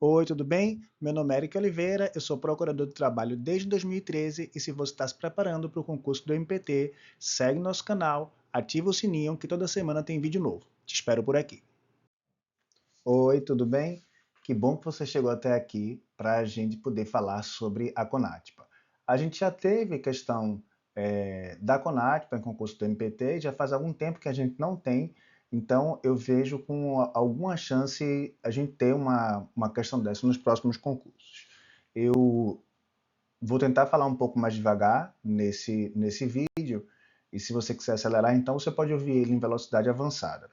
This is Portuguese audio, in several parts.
Oi, tudo bem? Meu nome é Eric Oliveira, eu sou procurador de trabalho desde 2013 e se você está se preparando para o concurso do MPT, segue nosso canal, ativa o sininho que toda semana tem vídeo novo. Te espero por aqui. Oi, tudo bem? Que bom que você chegou até aqui para a gente poder falar sobre a Conatpa. A gente já teve questão da Conatpa em concurso do MPT, já faz algum tempo que a gente não tem, então eu vejo com alguma chance a gente ter uma questão dessa nos próximos concursos. Eu vou tentar falar um pouco mais devagar nesse vídeo, e se você quiser acelerar, então você pode ouvir ele em velocidade avançada.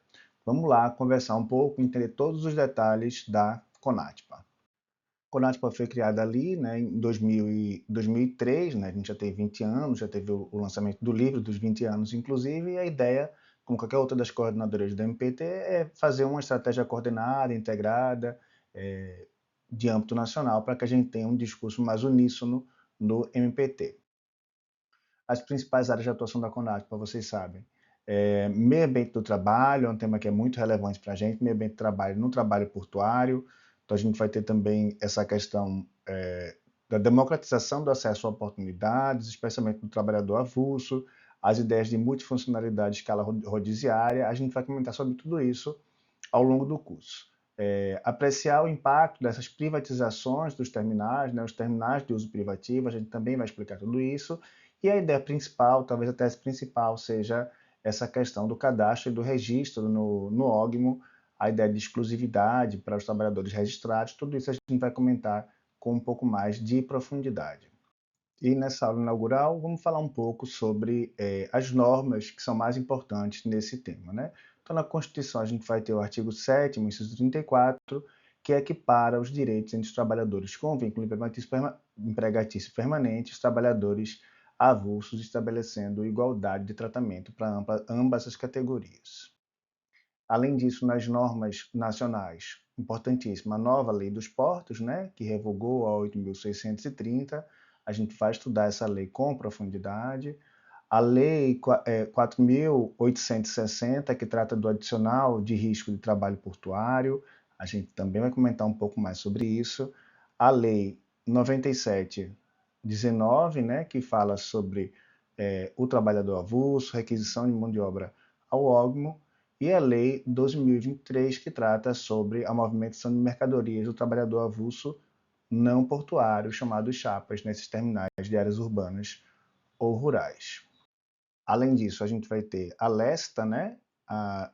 Vamos lá conversar um pouco, entender todos os detalhes da Conatpa. A Conatpa foi criada ali, né, em 2003, né, a gente já tem 20 anos, já teve o lançamento do livro dos 20 anos, inclusive, e a ideia, como qualquer outra das coordenadoras da MPT, é fazer uma estratégia coordenada, integrada, de âmbito nacional, para que a gente tenha um discurso mais uníssono no MPT. As principais áreas de atuação da CONATPA, vocês sabem. Meio ambiente do trabalho é um tema que é muito relevante para a gente, meio ambiente do trabalho no trabalho portuário, então a gente vai ter também essa questão da democratização do acesso a oportunidades, especialmente do trabalhador avulso, as ideias de multifuncionalidade de escala rodiziária, a gente vai comentar sobre tudo isso ao longo do curso. Apreciar o impacto dessas privatizações dos terminais, né, os terminais de uso privativo, a gente também vai explicar tudo isso, e a ideia principal, talvez a tese principal, seja essa questão do cadastro e do registro no OGMO, a ideia de exclusividade para os trabalhadores registrados, tudo isso a gente vai comentar com um pouco mais de profundidade. E nessa aula inaugural, vamos falar um pouco sobre as normas que são mais importantes nesse tema, né? Então, na Constituição, a gente vai ter o artigo 7º, inciso 34, que equipara os direitos entre os trabalhadores com vínculo empregatício permanente e os trabalhadores avulsos, estabelecendo igualdade de tratamento para ambas as categorias. Além disso, nas normas nacionais, importantíssima, a nova Lei dos Portos, né, que revogou a 8.630, a gente vai estudar essa lei com profundidade. A Lei 4.860, que trata do adicional de risco de trabalho portuário, a gente também vai comentar um pouco mais sobre isso. A Lei 9719, né, que fala sobre o trabalhador avulso, requisição de mão de obra ao órgão, e a Lei 12.023, que trata sobre a movimentação de mercadorias do trabalhador avulso não portuário, chamados chapas, nesses terminais de áreas urbanas ou rurais. Além disso, a gente vai ter a LESTA, né? A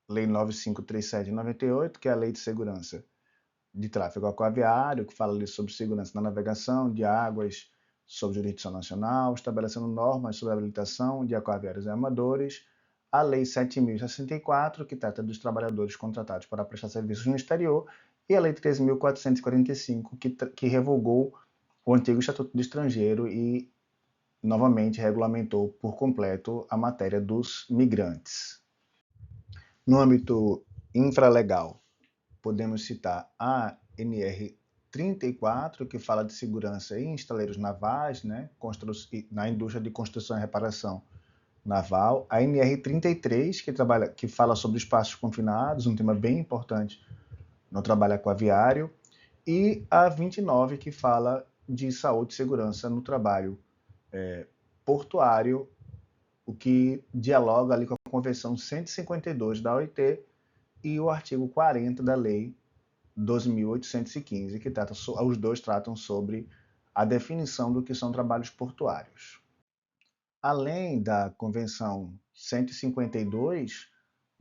Lei 9537 de 98, que é a Lei de Segurança de Tráfego Aquaviário, que fala ali sobre segurança na navegação de águas sob jurisdição nacional, estabelecendo normas sobre a habilitação de aquaviários e amadores. A Lei 7.064, que trata dos trabalhadores contratados para prestar serviços no exterior, e a Lei 13.445, que revogou o antigo Estatuto do Estrangeiro e novamente regulamentou por completo a matéria dos migrantes. No âmbito infralegal, podemos citar a NR 34, que fala de segurança em estaleiros navais, né, na indústria de construção e reparação naval, a NR 33, que fala sobre espaços confinados, um tema bem importante no trabalho aquaviário, e a 29, que fala de saúde e segurança no trabalho portuário, o que dialoga ali com a Convenção 152 da OIT e o artigo 40 da Lei 12.815, que os dois tratam sobre a definição do que são trabalhos portuários. Além da Convenção 152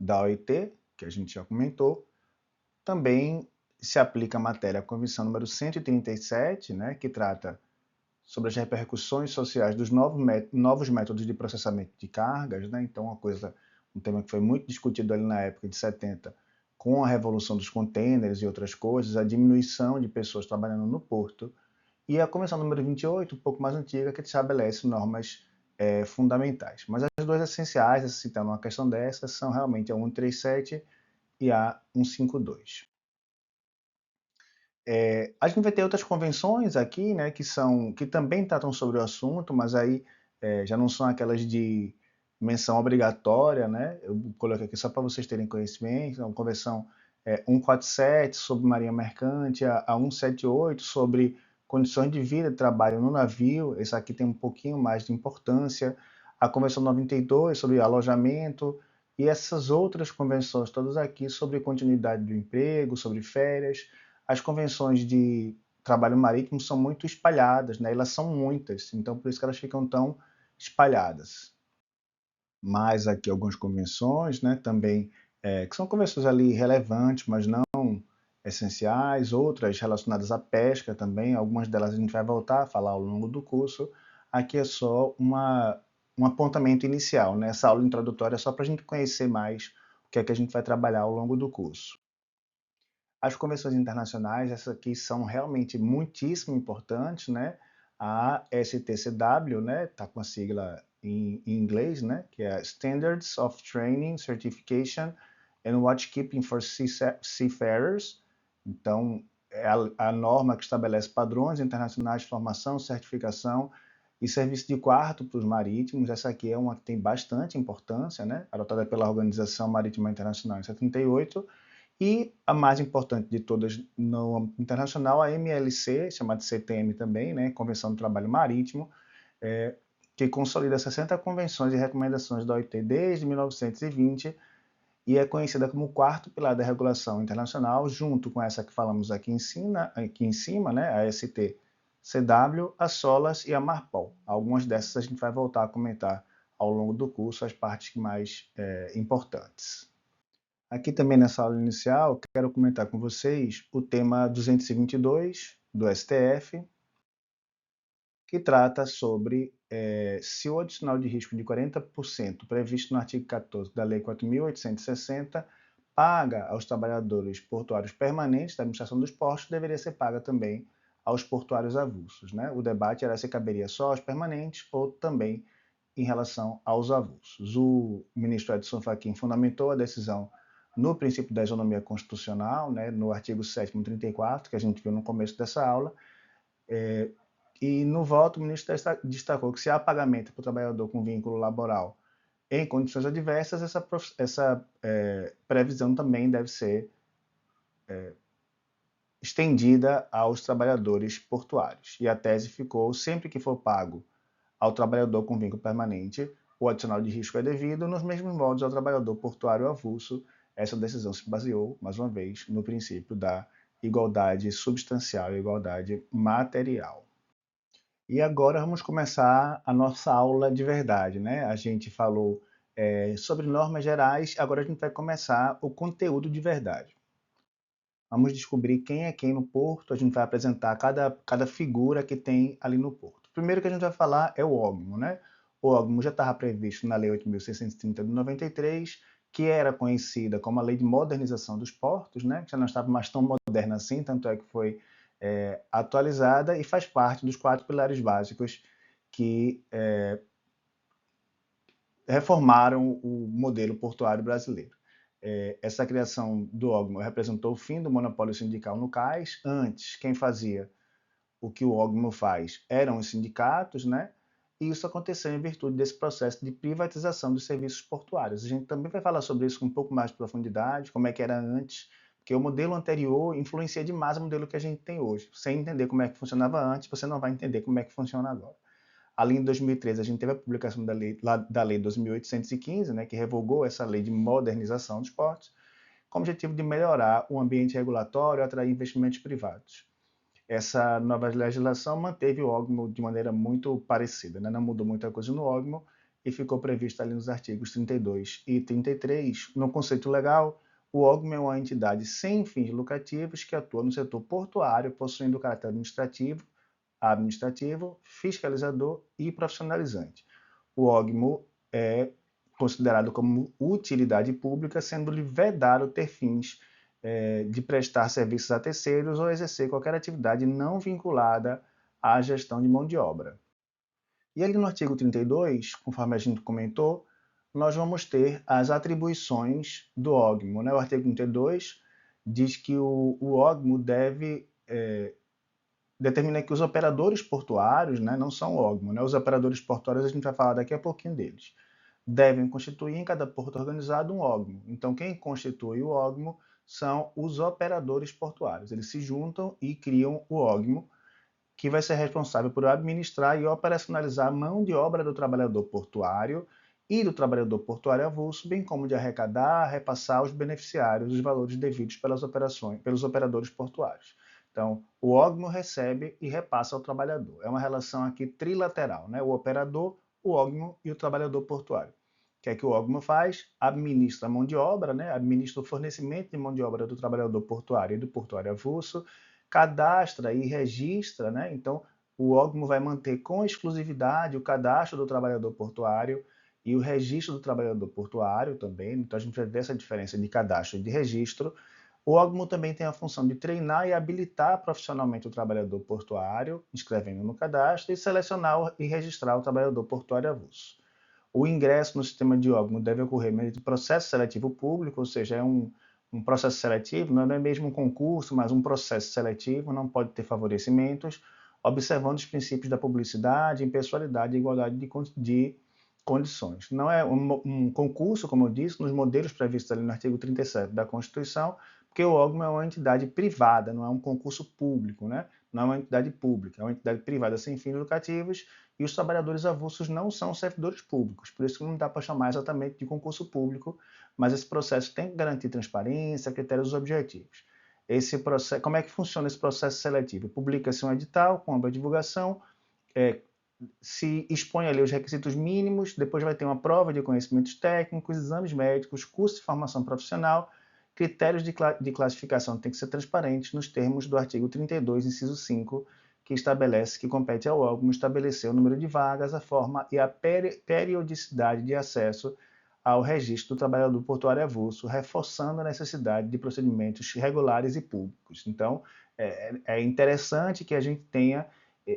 da OIT, que a gente já comentou, também se aplica a matéria à Convenção número 137, né, que trata sobre as repercussões sociais dos novos métodos de processamento de cargas, né? Então, um tema que foi muito discutido ali na época de 70, com a revolução dos contêineres e outras coisas, a diminuição de pessoas trabalhando no porto, e a Convenção número 28, um pouco mais antiga, que estabelece normas fundamentais. Mas as duas essenciais, citando uma questão dessas, são realmente a 137 e a 152. A gente vai ter outras convenções aqui, né, que também tratam sobre o assunto, mas aí já não são aquelas de menção obrigatória, né? Eu coloquei aqui só para vocês terem conhecimento. Então, a Convenção 147 sobre marinha mercante, a 178 sobre condições de vida e trabalho no navio, esse aqui tem um pouquinho mais de importância, a Convenção 92 sobre alojamento, e essas outras convenções todas aqui sobre continuidade do emprego, sobre férias. As convenções de trabalho marítimo são muito espalhadas, né? Elas são muitas, então por isso que elas ficam tão espalhadas. Mais aqui algumas convenções, né? Também que são convenções ali relevantes, mas não essenciais, outras relacionadas à pesca também, algumas delas a gente vai voltar a falar ao longo do curso. Aqui é só um apontamento inicial, né? Essa aula introdutória é só para a gente conhecer mais o que é que a gente vai trabalhar ao longo do curso. As convenções internacionais, essas aqui são realmente muitíssimo importantes, né? A STCW, né? Tá com a sigla em inglês, né? Que é Standards of Training, Certification and Watchkeeping for Seafarers. Então, é a norma que estabelece padrões internacionais de formação, certificação e serviço de quarto para os marítimos. Essa aqui é uma que tem bastante importância, né? Adotada pela Organização Marítima Internacional em 78. E a mais importante de todas no âmbito internacional, a MLC, chamada CTM também, né, Convenção do Trabalho Marítimo, que consolida 60 convenções e recomendações da OIT desde 1920 e é conhecida como o quarto pilar da regulação internacional, junto com essa que falamos aqui em cima, né, a STCW, a SOLAS e a MARPOL. Algumas dessas a gente vai voltar a comentar ao longo do curso, as partes mais importantes. Aqui também nessa aula inicial, quero comentar com vocês o tema 222 do STF, que trata sobre se o adicional de risco de 40% previsto no artigo 14 da Lei 4.860 paga aos trabalhadores portuários permanentes da administração dos portos, deveria ser paga também aos portuários avulsos, né? O debate era se caberia só aos permanentes ou também em relação aos avulsos. O ministro Edson Fachin fundamentou a decisão no princípio da isonomia constitucional, né, no artigo 7º 34, que a gente viu no começo dessa aula, e no voto o ministro destacou que se há pagamento para o trabalhador com vínculo laboral em condições adversas, essa previsão também deve ser estendida aos trabalhadores portuários. E a tese ficou, sempre que for pago ao trabalhador com vínculo permanente, o adicional de risco é devido, nos mesmos modos ao trabalhador portuário avulso. Essa decisão se baseou, mais uma vez, no princípio da igualdade substancial e igualdade material. E agora vamos começar a nossa aula de verdade, né? A gente falou sobre normas gerais, agora a gente vai começar o conteúdo de verdade. Vamos descobrir quem é quem no porto, a gente vai apresentar cada figura que tem ali no porto. O primeiro que a gente vai falar é o ógmo, né? O ógmo já estava previsto na Lei 8.630 de 93, que era conhecida como a Lei de Modernização dos Portos, né? Que já não estava mais tão moderna assim, tanto é que foi atualizada e faz parte dos 4 pilares básicos que reformaram o modelo portuário brasileiro. Essa criação do ógmo representou o fim do monopólio sindical no cais. Antes, quem fazia o que o ógmo faz eram os sindicatos, né? E isso aconteceu em virtude desse processo de privatização dos serviços portuários. A gente também vai falar sobre isso com um pouco mais de profundidade, como é que era antes, porque o modelo anterior influencia demais o modelo que a gente tem hoje. Sem entender como é que funcionava antes, você não vai entender como é que funciona agora. Ali em 2013, a gente teve a publicação da Lei 2.815, né, que revogou essa lei de modernização dos portos, com o objetivo de melhorar o ambiente regulatório e atrair investimentos privados. Essa nova legislação manteve o ógmo de maneira muito parecida, né? Não mudou muita coisa no ógmo e ficou previsto ali nos artigos 32 e 33. No conceito legal, o ógmo é uma entidade sem fins lucrativos que atua no setor portuário, possuindo caráter administrativo, fiscalizador e profissionalizante. O ógmo é considerado como utilidade pública, sendo-lhe vedado ter fins de prestar serviços a terceiros ou exercer qualquer atividade não vinculada à gestão de mão de obra. E ali no artigo 32, conforme a gente comentou, nós vamos ter as atribuições do ógmo, né? O artigo 32 diz que o ógmo deve determina que os operadores portuários, né, não são o ógmo, né? Os operadores portuários a gente vai falar daqui a pouquinho deles. Devem constituir em cada porto organizado um ógmo. Então, quem constitui o ógmo são os operadores portuários. Eles se juntam e criam o OGMO, que vai ser responsável por administrar e operacionalizar a mão de obra do trabalhador portuário e do trabalhador portuário avulso, bem como de arrecadar, repassar aos beneficiários os valores devidos pelas operações, pelos operadores portuários. Então, o OGMO recebe e repassa ao trabalhador. É uma relação aqui trilateral, né? O operador, o OGMO e o trabalhador portuário. O que é que o OGMO faz? Administra a mão de obra, né? Administra o fornecimento de mão de obra do trabalhador portuário e do portuário avulso, cadastra e registra, né? Então, o OGMO vai manter com exclusividade o cadastro do trabalhador portuário e o registro do trabalhador portuário também. Então, a gente vai ver essa diferença de cadastro e de registro. O OGMO também tem a função de treinar e habilitar profissionalmente o trabalhador portuário, inscrevendo no cadastro, e selecionar e registrar o trabalhador portuário avulso. O ingresso no sistema de OGMO deve ocorrer mediante processo seletivo público, ou seja, é um processo seletivo, não é mesmo um concurso, mas um processo seletivo, não pode ter favorecimentos, observando os princípios da publicidade, impessoalidade e igualdade de condições. Não é um concurso, como eu disse, nos modelos previstos ali no artigo 37 da Constituição, porque o OGMO é uma entidade privada, não é um concurso público, né? Não é uma entidade pública, é uma entidade privada sem fins lucrativos e os trabalhadores avulsos não são servidores públicos, por isso que não dá para chamar exatamente de concurso público, mas esse processo tem que garantir transparência, critérios objetivos. Esse processo, como é que funciona esse processo seletivo? Publica-se um edital com ampla divulgação, se expõe ali os requisitos mínimos, depois vai ter uma prova de conhecimentos técnicos, exames médicos, curso de formação profissional, critérios de classificação têm que ser transparentes nos termos do artigo 32, inciso 5, que estabelece que compete ao órgão estabelecer o número de vagas, a forma e a periodicidade de acesso ao registro do trabalhador portuário avulso, reforçando a necessidade de procedimentos regulares e públicos. Então, é interessante que a gente tenha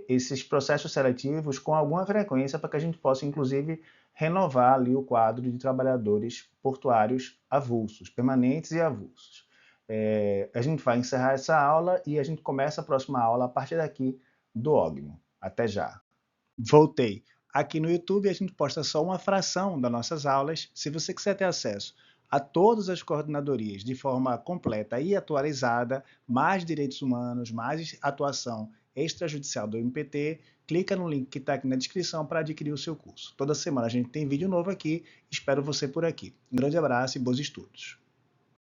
esses processos seletivos com alguma frequência para que a gente possa, inclusive, renovar ali o quadro de trabalhadores portuários avulsos, permanentes e avulsos. A gente vai encerrar essa aula e a gente começa a próxima aula a partir daqui do OGMO. Até já. Voltei. Aqui no YouTube a gente posta só uma fração das nossas aulas. Se você quiser ter acesso a todas as coordenadorias de forma completa e atualizada, mais direitos humanos, mais atuação extrajudicial do MPT, clica no link que está aqui na descrição para adquirir o seu curso. Toda semana a gente tem vídeo novo aqui. Espero você por aqui. Um grande abraço e bons estudos.